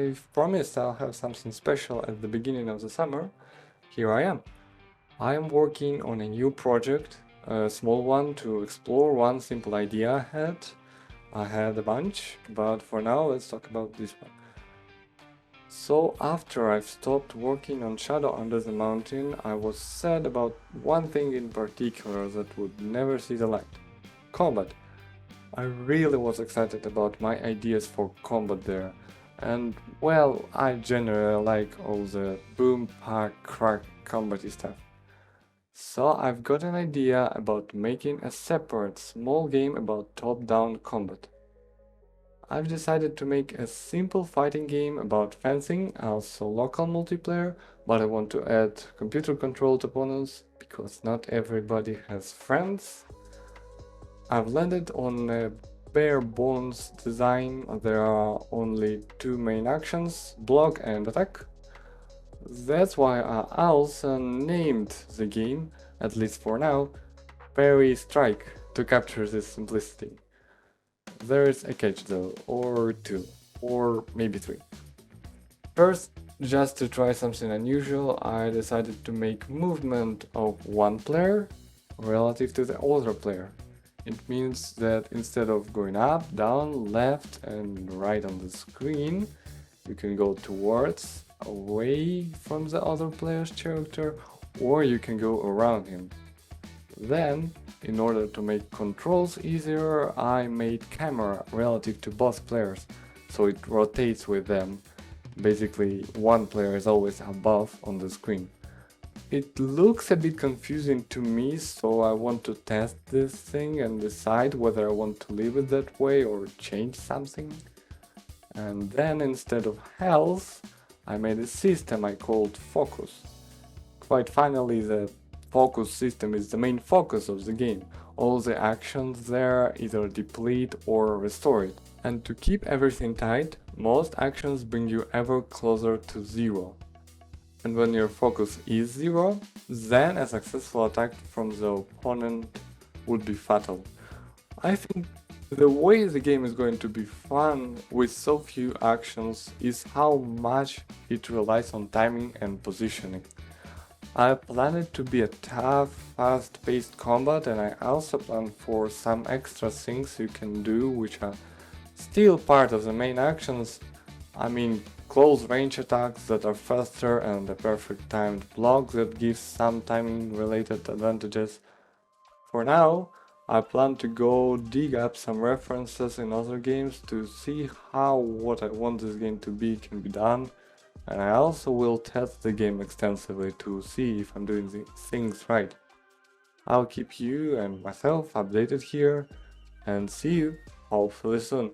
I've promised I'll have something special at the beginning of the summer. Here I am. I am working on a new project, a small one to explore one simple idea I had. I had a bunch, but for now let's talk about this one. So after I've stopped working on Shadow Under the Mountain, I was sad about one thing in particular that would never see the light. Combat. I really was excited about my ideas for combat there. And well, I generally like all the boom, pack, crack combat stuff. So I've got an idea about making a separate small game about top-down combat. I've decided to make a simple fighting game about fencing, also local multiplayer, but I want to add computer-controlled opponents because not everybody has friends. I've landed on a bare bones design. There are only two main actions, block and attack. That's why I also named the game, at least for now, Parry-Strike, to capture this simplicity. There is a catch though, or two, or maybe three. First, just to try something unusual, I decided to make movement of one player relative to the other player. It means that instead of going up, down, left and right on the screen, you can go towards, away from the other player's character, or you can go around him. Then, in order to make controls easier, I made camera relative to both players, so it rotates with them. Basically, one player is always above on the screen. It looks a bit confusing to me, so I want to test this thing and decide whether I want to leave it that way or change something. And then instead of health, I made a system I called focus. Quite finally, the focus system is the main focus of the game. All the actions there either deplete or restore it. And to keep everything tight, most actions bring you ever closer to zero. And when your focus is zero, then a successful attack from the opponent would be fatal. I think the way the game is going to be fun with so few actions is how much it relies on timing and positioning. I plan it to be a tough, fast-paced combat, and I also plan for some extra things you can do which are still part of the main actions. I mean, close range attacks that are faster and a perfect timed block that gives some timing related advantages. For now, I plan to go dig up some references in other games to see how what I want this game to be can be done, and I also will test the game extensively to see if I'm doing the things right. I'll keep you and myself updated here, and see you hopefully soon.